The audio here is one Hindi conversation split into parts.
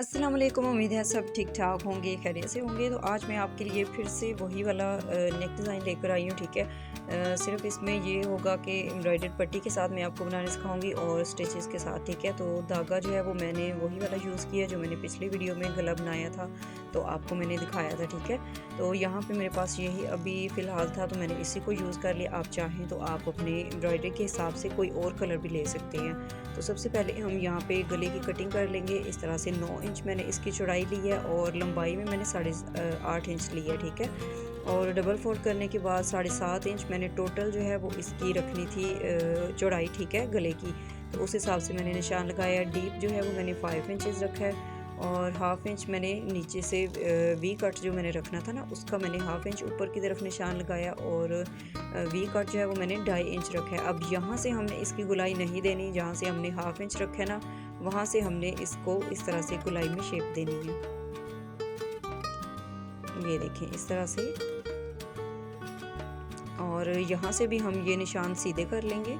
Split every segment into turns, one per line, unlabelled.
अस्सलाम वालेकुम। उम्मीद है सब ठीक ठाक होंगे, खैरियत से होंगे। तो आज मैं आपके लिए फिर से वही वाला नेक डिज़ाइन लेकर आई हूँ। ठीक है, सिर्फ इसमें ये होगा कि एम्ब्रॉयडर्ड पट्टी के साथ मैं आपको बनाना सिखाऊंगी और स्टिचेस के साथ। ठीक है, तो धागा जो है वो मैंने वही वाला यूज़ किया जो मैंने पिछली वीडियो में गला बनाया था, तो आपको मैंने दिखाया था। ठीक है, तो यहाँ पे मेरे पास यही अभी फ़िलहाल था, तो मैंने इसी को यूज़ कर लिया। आप चाहें तो आप अपने एम्ब्रॉयडरी के हिसाब से कोई और कलर भी ले सकते हैं। तो सबसे पहले हम यहाँ पे गले की कटिंग कर लेंगे। इस तरह से 9 इंच मैंने इसकी चौड़ाई ली है और लंबाई में मैंने 8.5 इंच ली है। ठीक है, और डबल फोल्ड करने के बाद 7.5 इंच मैंने टोटल जो है वो इसकी रखनी थी चौड़ाई। ठीक है, गले की, तो उस हिसाब से मैंने निशान लगाया। डीप जो है वो मैंने 5 इंचज़ रखा है और हाफ़ इंच मैंने नीचे से वी कट जो मैंने रखना था ना, उसका मैंने हाफ़ इंच ऊपर की तरफ निशान लगाया और वी कट जो है वो मैंने 2.5 इंच रखा है। अब यहाँ से हमने इसकी गुलाई नहीं देनी, जहाँ से हमने हाफ़ इंच रखा है ना, वहाँ से हमने इसको इस तरह से गुलाई में शेप देनी है। ये देखें इस तरह से, और यहाँ से भी हम ये निशान सीधे कर लेंगे।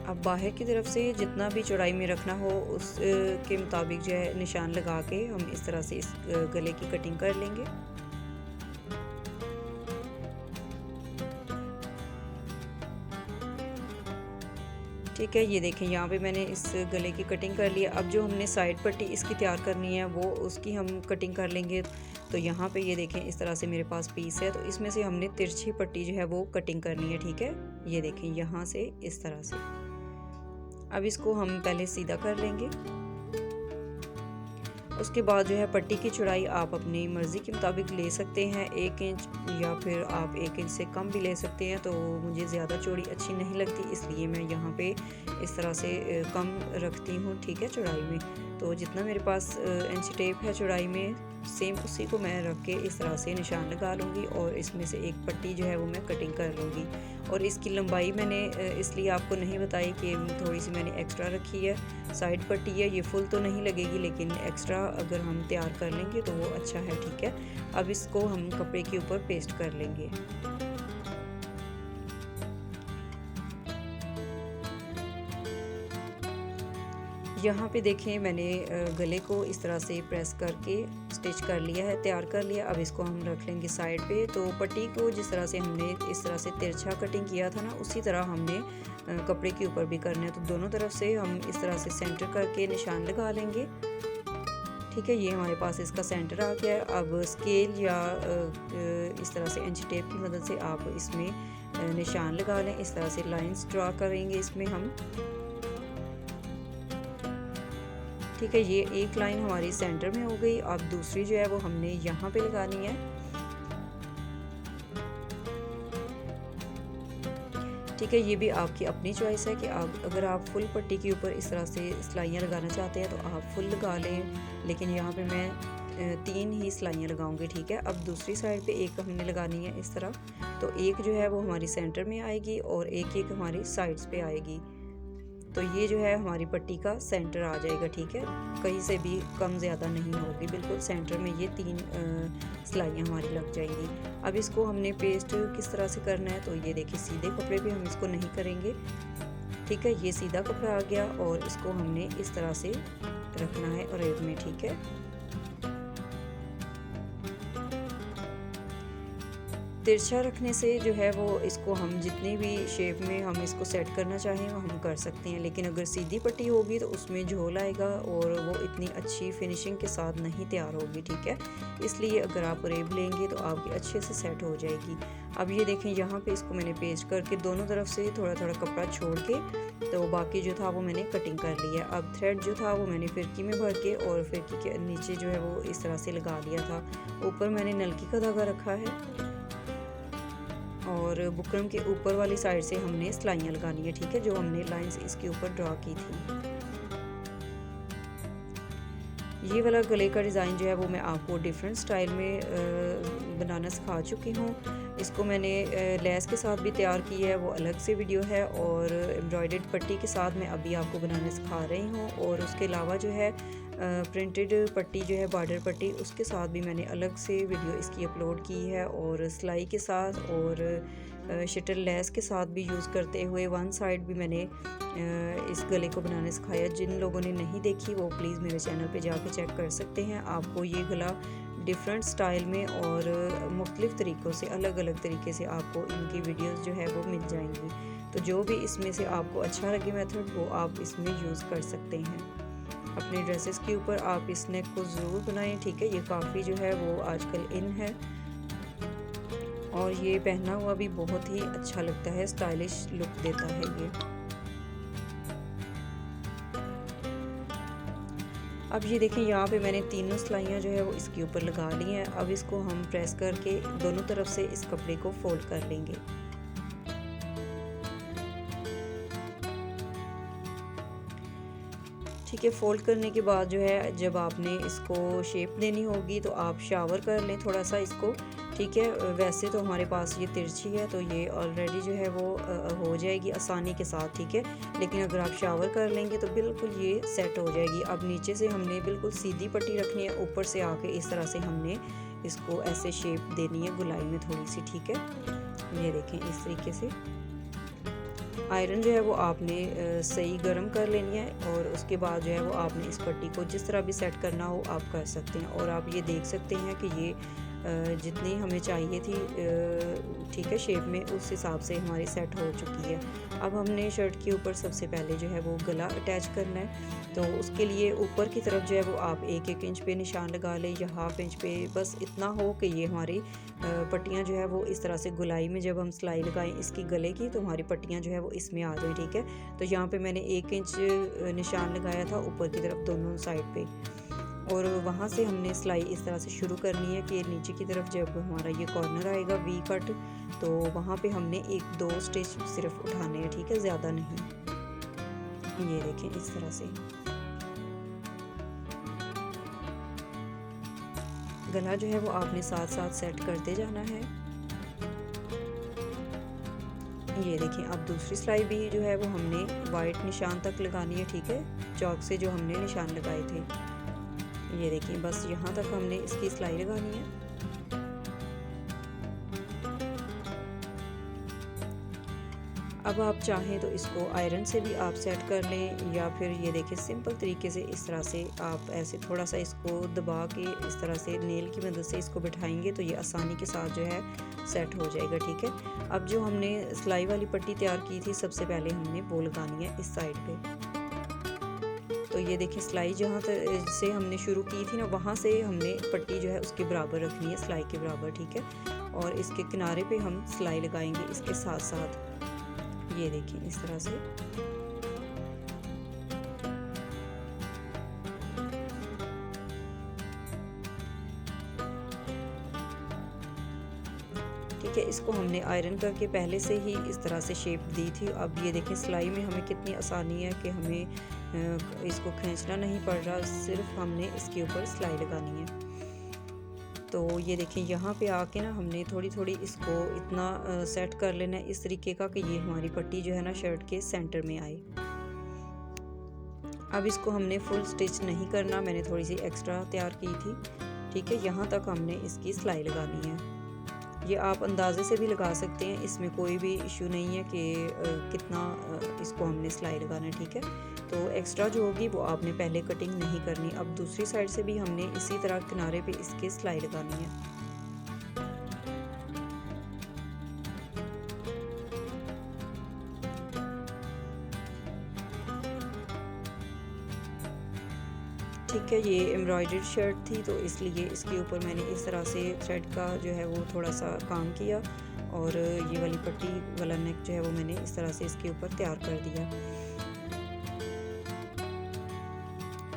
अब बाहर की तरफ से जितना भी चौड़ाई में रखना हो उस के मुताबिक जो है निशान लगा के हम इस तरह से इस गले की कटिंग कर लेंगे। ठीक है, ये देखें यहाँ पे मैंने इस गले की कटिंग कर लिया। अब जो हमने साइड पट्टी इसकी तैयार करनी है वो उसकी हम कटिंग कर लेंगे। तो यहाँ पे ये देखें इस तरह से मेरे पास पीस है, तो इसमें से हमने तिरछी पट्टी जो है वो कटिंग करनी है। ठीक है, ये देखें यहाँ से इस तरह से। अब इसको हम पहले सीधा कर लेंगे। उसके बाद जो है पट्टी की चौड़ाई आप अपनी मर्ज़ी के मुताबिक ले सकते हैं, 1 इंच या फिर आप 1 इंच से कम भी ले सकते हैं। तो मुझे ज़्यादा चौड़ी अच्छी नहीं लगती, इसलिए मैं यहाँ पे इस तरह से कम रखती हूँ। ठीक है, चौड़ाई में तो जितना मेरे पास इंच टेप है चौड़ाई में, सेम उसी को मैं रख के इस तरह से निशान लगा लूँगी और इसमें से एक पट्टी जो है वो मैं कटिंग कर लूँगी। और इसकी लंबाई मैंने इसलिए आपको नहीं बताई कि थोड़ी सी मैंने एक्स्ट्रा रखी है। साइड पट्टी है, ये फुल तो नहीं लगेगी, लेकिन एक्स्ट्रा अगर हम तैयार कर लेंगे तो वो अच्छा है। ठीक है, अब इसको हम कपड़े के ऊपर पेस्ट कर लेंगे। यहाँ पे देखें मैंने गले को इस तरह से प्रेस करके स्टिच कर लिया है, तैयार कर लिया। अब इसको हम रख लेंगे साइड पे। तो पट्टी को जिस तरह से हमने इस तरह से तिरछा कटिंग किया था ना, उसी तरह हमने कपड़े के ऊपर भी करना है। तो दोनों तरफ से हम इस तरह से सेंटर करके निशान लगा लेंगे। ठीक है, ये हमारे पास इसका सेंटर आ गया है। अब स्केल या इस तरह से इंच टेप की मदद से आप इसमें निशान लगा लें। इस तरह से लाइंस ड्रा करेंगे इसमें हम। ठीक है, ये एक लाइन हमारी सेंटर में हो गई। अब दूसरी जो है वो हमने यहाँ पे लगानी है। ठीक है, ये भी आपकी अपनी चॉइस है कि आप अगर आप फुल पट्टी के ऊपर इस तरह से सिलाइयाँ लगाना चाहते हैं तो आप फुल लगा लें, लेकिन यहाँ पे मैं 3 ही सिलाइयाँ लगाऊंगी। ठीक है, अब दूसरी साइड पे एक हमने लगानी है इस तरह। तो एक जो है वो हमारी सेंटर में आएगी और एक एक हमारी साइड्स पे आएगी। तो ये जो है हमारी पट्टी का सेंटर आ जाएगा। ठीक है, कहीं से भी कम ज़्यादा नहीं होगी, बिल्कुल सेंटर में ये 3 सिलाइयाँ हमारी लग जाएंगी। अब इसको हमने पेस्ट किस तरह से करना है, तो ये देखिए सीधे कपड़े पे हम इसको नहीं करेंगे। ठीक है, ये सीधा कपड़ा आ गया और इसको हमने इस तरह से रखना है अरेब में। ठीक है, तिरछा रखने से जो है वो इसको हम जितनी भी शेप में हम इसको सेट करना चाहें वो हम कर सकते हैं, लेकिन अगर सीधी पट्टी होगी तो उसमें झोल आएगा और वो इतनी अच्छी फिनिशिंग के साथ नहीं तैयार होगी। ठीक है, इसलिए अगर आप रेब लेंगे तो आपकी अच्छे से सेट हो जाएगी। अब ये देखें यहाँ पे इसको मैंने पेस्ट करके दोनों तरफ से थोड़ा थोड़ा कपड़ा छोड़ के, तो बाकी जो था वो मैंने कटिंग कर लिया। अब थ्रेड जो था वो मैंने फिरकी में भर के और फिरकी के नीचे जो है वो इस तरह से लगा लिया था। ऊपर मैंने नलकी का धागा रखा है और बुकरम के ऊपर वाली साइड से हमने सिलाइयाँ लगानी है। ठीक है, जो हमने लाइंस इसके ऊपर ड्रा की थी। ये वाला गले का डिज़ाइन जो है वो मैं आपको डिफरेंट स्टाइल में बनाना सिखा चुकी हूँ। इसको मैंने लेस के साथ भी तैयार की है, वो अलग से वीडियो है, और एम्ब्रॉयडर्ड पट्टी के साथ मैं अभी आपको बनाना सिखा रही हूँ। और उसके अलावा जो है प्रिंटेड पट्टी जो है बॉर्डर पट्टी, उसके साथ भी मैंने अलग से वीडियो इसकी अपलोड की है, और सिलाई के साथ और शटल लेस के साथ भी यूज़ करते हुए वन साइड भी मैंने इस गले को बनाना सिखाया। जिन लोगों ने नहीं देखी वो प्लीज़ मेरे चैनल पे जाके चेक कर सकते हैं। आपको ये गला डिफरेंट स्टाइल में और मुख्तलिफ़ तरीक़ों से, अलग अलग तरीके से आपको इनकी वीडियोस जो है वो मिल जाएंगी। तो जो भी इसमें से आपको अच्छा लगे मेथड वो आप इसमें यूज़ कर सकते हैं। अपने ड्रेसेस के ऊपर आप इस नेक को ज़रूर बनाएं, ठीक है। ये काफ़ी जो है वो आजकल इन है और ये पहना हुआ भी बहुत ही अच्छा लगता है, स्टाइलिश लुक देता है ये। अब ये देखें, यहाँ पे मैंने तीनों सिलाइयाँ जो है वो इसके ऊपर लगा ली हैं। अब इसको हम प्रेस करके दोनों तरफ से इस कपड़े को फोल्ड कर लेंगे। ठीक है, फोल्ड करने के बाद जो है जब आपने इसको शेप देनी होगी तो आप शावर कर लें थोड़ा सा इसको, ठीक है। वैसे तो हमारे पास ये तिरछी है तो ये ऑलरेडी जो है वो हो जाएगी आसानी के साथ, ठीक है। लेकिन अगर आप शावर कर लेंगे तो बिल्कुल ये सेट हो जाएगी। अब नीचे से हमने बिल्कुल सीधी पट्टी रखनी है, ऊपर से आके इस तरह से हमने इसको ऐसे शेप देनी है गुलाई में थोड़ी सी, ठीक है। ये देखें इस तरीके से। आयरन जो है वो आपने सही गर्म कर लेनी है और उसके बाद जो है वो आपने इस पट्टी को जिस तरह भी सेट करना हो आप कर सकते हैं। और आप ये देख सकते हैं कि ये जितनी हमें चाहिए थी, ठीक है, शेप में, उस हिसाब से हमारी सेट हो चुकी है। अब हमने शर्ट के ऊपर सबसे पहले जो है वो गला अटैच करना है। तो उसके लिए ऊपर की तरफ जो है वो आप 1-1 इंच पे निशान लगा लें या हाफ इंच पे, बस इतना हो कि ये हमारी पट्टियाँ जो है वो इस तरह से गुलाई में जब हम सिलाई लगाएं इसकी गले की तो हमारी पट्टियाँ जो है वो इसमें आ जाए, ठीक है। तो यहाँ पे मैंने 1 इंच निशान लगाया था ऊपर की तरफ दोनों साइड पे, और वहाँ से हमने सिलाई इस तरह से शुरू करनी है कि नीचे की तरफ जब हमारा ये कॉर्नर आएगा वी कट, तो वहाँ पे हमने 1-2 स्टिच सिर्फ उठाने हैं, ठीक है, ज़्यादा नहीं। ये देखें इस तरह से गला जो है वो आपने साथ साथ सेट करते जाना है। ये देखिए, अब दूसरी सिलाई भी जो है वो हमने वाइट निशान तक लगानी है, ठीक है, चौक से जो हमने निशान लगाए थे। ये देखिए, बस यहाँ तक हमने इसकी सिलाई लगानी है। अब आप चाहें तो इसको आयरन से भी आप सेट कर लें या फिर ये देखिए सिंपल तरीके से इस तरह से आप ऐसे थोड़ा सा इसको दबा के इस तरह से नेल की मदद से इसको बिठाएंगे तो ये आसानी के साथ जो है सेट हो जाएगा, ठीक है। अब जो हमने सिलाई वाली पट्टी तैयार की थी सबसे पहले हमने वो लगानी है इस साइड पे। तो ये देखिए, सिलाई जहाँ से हमने शुरू की थी ना वहाँ से हमने पट्टी जो है उसके बराबर रखनी है, सिलाई के बराबर, ठीक है। और इसके किनारे पे हम सिलाई लगाएंगे इसके साथ साथ। ये देखिए इस तरह से। ठीक है, इसको हमने आयरन करके पहले से ही इस तरह से शेप दी थी। अब ये देखें सिलाई में हमें कितनी आसानी है कि हमें इसको खींचना नहीं पड़ रहा, सिर्फ हमने इसके ऊपर सिलाई लगानी है। तो ये देखें, यहाँ पे आके ना हमने थोड़ी थोड़ी इसको इतना सेट कर लेना है इस तरीके का कि ये हमारी पट्टी जो है ना शर्ट के सेंटर में आए। अब इसको हमने फुल स्टिच नहीं करना, मैंने थोड़ी सी एक्स्ट्रा तैयार की थी, ठीक है। यहाँ तक हमने इसकी सिलाई लगानी है। ये आप अंदाजे से भी लगा सकते हैं, इसमें कोई भी इशू नहीं है कि कितना इसको हमने सिलाई लगाना है, ठीक है। तो एक्स्ट्रा जो होगी वो आपने पहले कटिंग नहीं करनी। अब दूसरी साइड से भी हमने इसी तरह किनारे पे इसके सिलाई लगानी है। ठीक है, ये एम्ब्रॉयडर्ड शर्ट थी तो इसलिए इसके ऊपर मैंने इस तरह से थ्रेड का जो है वो थोड़ा सा काम किया और ये वाली पट्टी वाला नेक जो है वो मैंने इस तरह से इसके ऊपर तैयार कर दिया।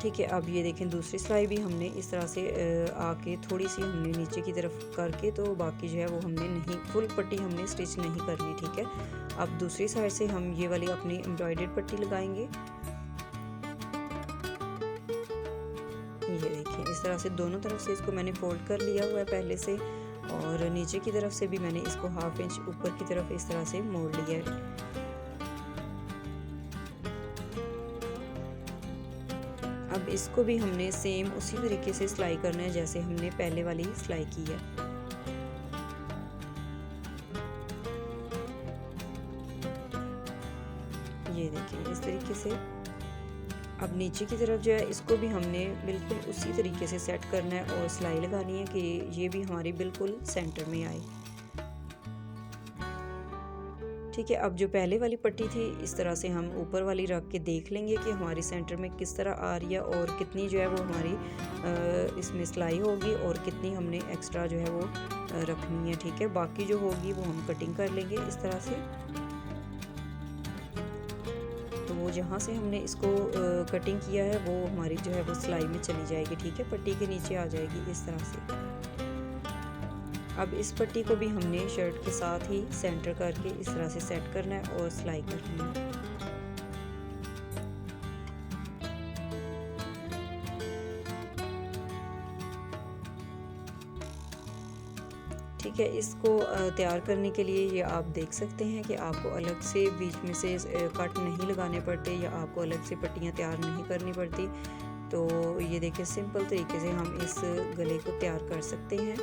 ठीक है, अब ये देखें दूसरी सिलाई भी हमने इस तरह से आके थोड़ी सी हमने नीचे की तरफ करके, तो बाकी जो है वो हमने नहीं, फुल पट्टी हमने स्टिच नहीं करनी, ठीक है। अब दूसरी साइड से हम ये वाली अपनी एम्ब्रॉयडर्ड पट्टी लगाएंगे। ये देखिए इस तरह से दोनों तरफ से इसको मैंने फोल्ड कर लिया हुआ है पहले से, और नीचे की तरफ से भी मैंने इसको हाफ इंच ऊपर की तरफ इस तरह से मोड़ लिया है। अब इसको भी हमने सेम उसी तरीके से सिलाई करना है जैसे हमने पहले वाली सिलाई की है। से। अब नीचे की तरफ जो है इसको भी हमने बिल्कुल उसी तरीके से सेट करना है और सिलाई लगानी है कि ये भी हमारी बिल्कुल सेंटर में आए। ठीक है, अब जो पहले वाली पट्टी थी इस तरह से हम ऊपर वाली रख के देख लेंगे कि हमारी सेंटर में किस तरह आ रही है और कितनी जो है वो हमारी इसमें सिलाई होगी और कितनी हमने एक्स्ट्रा जो है वो रखनी है। ठीक है, बाकी जो होगी वो हम कटिंग कर लेंगे इस तरह से। तो वो जहाँ से हमने इसको कटिंग किया है वो हमारी जो है वो सिलाई में चली जाएगी। ठीक है, पट्टी के नीचे आ जाएगी इस तरह से। अब इस पट्टी को भी हमने शर्ट के साथ ही सेंटर करके इस तरह से सेट करना है और सिलाई करनी है। ठीक है, इसको तैयार करने के लिए ये आप देख सकते हैं कि आपको अलग से बीच में से कट नहीं लगाने पड़ते या आपको अलग से पट्टियाँ तैयार नहीं करनी पड़ती। तो ये देखिए सिंपल तरीके से हम इस गले को तैयार कर सकते हैं।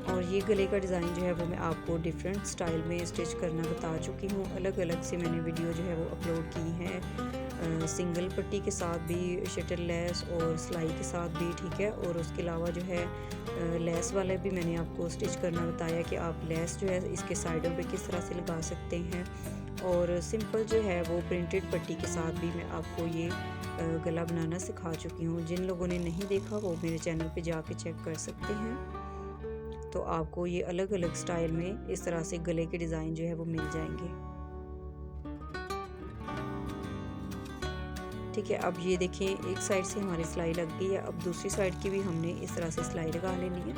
और ये गले का डिज़ाइन जो है वो मैं आपको डिफरेंट स्टाइल में स्टिच करना बता चुकी हूँ। अलग अलग से मैंने वीडियो जो है वो अपलोड की हैं, सिंगल पट्टी के साथ भी, शटल लेस और सिलाई के साथ भी। ठीक है, और उसके अलावा जो है लेस वाले भी मैंने आपको स्टिच करना बताया कि आप लेस जो है इसके साइडों पे किस तरह से लगा सकते हैं। और सिंपल जो है वो प्रिंटेड पट्टी के साथ भी मैं आपको ये गला बनाना सिखा चुकी हूँ। जिन लोगों ने नहीं देखा वो मेरे चैनल पे जाके चेक कर सकते हैं। तो आपको ये अलग अलग स्टाइल में इस तरह से गले के डिज़ाइन जो है वो मिल जाएंगे। ठीक है, अब ये देखें एक साइड से हमारी सिलाई लग गई है। अब दूसरी साइड की भी हमने इस तरह से सिलाई लगा लेनी है।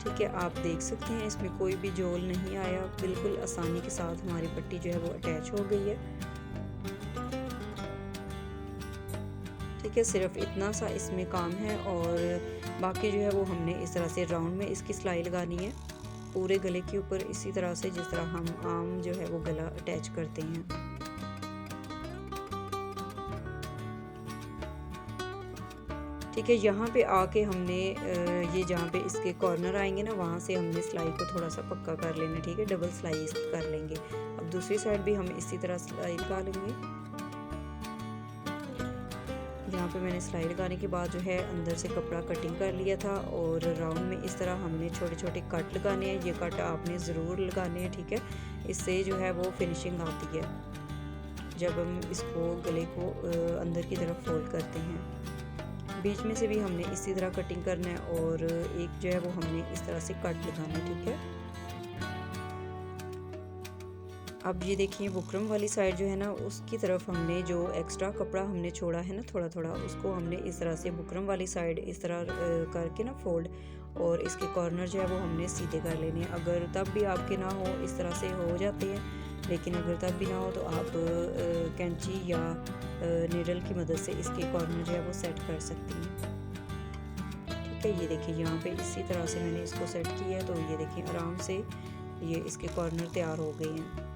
ठीक है, आप देख सकते हैं इसमें कोई भी जोल नहीं आया, बिल्कुल आसानी के साथ हमारी पट्टी जो है वो अटैच हो गई है। ठीक है, सिर्फ इतना सा इसमें काम है और बाकी जो है वो हमने इस तरह से राउंड में इसकी सिलाई लगानी है पूरे गले के ऊपर, इसी तरह से जिस तरह हम आम जो है वो गला अटैच करते हैं। ठीक है, यहाँ पे आके हमने ये जहाँ पे इसके कॉर्नर आएंगे ना वहाँ से हमने सिलाई को थोड़ा सा पक्का कर लेना। ठीक है, डबल सिलाई इसकी कर लेंगे। अब दूसरी साइड भी हम इसी तरह सिलाई लगा लेंगे। यहाँ पे मैंने सिलाई लगाने के बाद जो है अंदर से कपड़ा कटिंग कर लिया था और राउंड में इस तरह हमने छोटे छोटे कट लगाने हैं। ये कट आपने ज़रूर लगाने हैं। ठीक है, इससे जो है वो फिनिशिंग आती है जब हम इसको गले को अंदर की तरफ फोल्ड करते हैं। बीच में से भी हमने इसी तरह कटिंग करना है और एक जो है वो हमने इस तरह से कट लगाना है। ठीक है, अब ये देखिए बुकरम वाली साइड जो है ना उसकी तरफ हमने जो एक्स्ट्रा कपड़ा हमने छोड़ा है ना थोड़ा थोड़ा, उसको हमने इस तरह से बुकरम वाली साइड इस तरह करके ना फोल्ड और इसके कॉर्नर जो है वो हमने सीधे कर लेने हैं। अगर तब भी आपके ना हो इस तरह से हो जाते हैं, लेकिन अगर तब भी ना हो तो आप कैंची या नीडल की मदद से इसके कॉर्नर जो है वो सेट कर सकती हैं। ठीक है, ये देखिए यहाँ पे इसी तरह से मैंने इसको सेट किया है। तो ये देखिए आराम से ये इसके कॉर्नर तैयार हो गए हैं।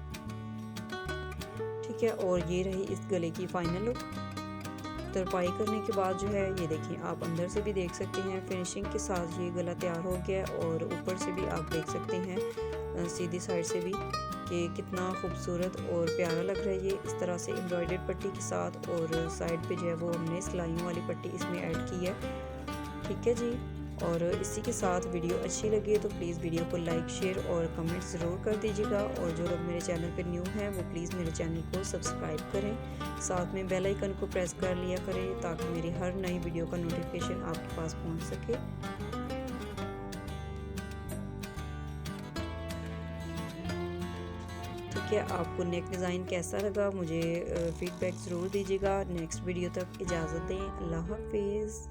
ठीक है, और ये रही इस गले की फाइनल लुक। तरपाई करने के बाद जो है ये देखिए आप अंदर से भी देख सकते हैं फिनिशिंग के साथ ये गला तैयार हो गया है और ऊपर से भी आप देख सकते हैं सीधी साइड से भी कि कितना खूबसूरत और प्यारा लग रहा है ये इस तरह से एम्ब्रॉयडर्ड पट्टी के साथ। और साइड पे जो है वो हमने सिलाइयों वाली पट्टी इसमें ऐड की है। ठीक है जी, और इसी के साथ वीडियो अच्छी लगी तो प्लीज़ वीडियो को लाइक शेयर और कमेंट ज़रूर कर दीजिएगा। और जो लोग मेरे चैनल पर न्यू हैं वो प्लीज़ मेरे चैनल को सब्सक्राइब करें, साथ में बेल आइकन को प्रेस कर लिया करें ताकि मेरी हर नई वीडियो का नोटिफिकेशन आपके पास पहुंच सके। ठीक है, आपको नेक डिज़ाइन कैसा लगा मुझे फीडबैक ज़रूर दीजिएगा। नेक्स्ट वीडियो तक इजाज़त दें। अल्लाह हाफिज़।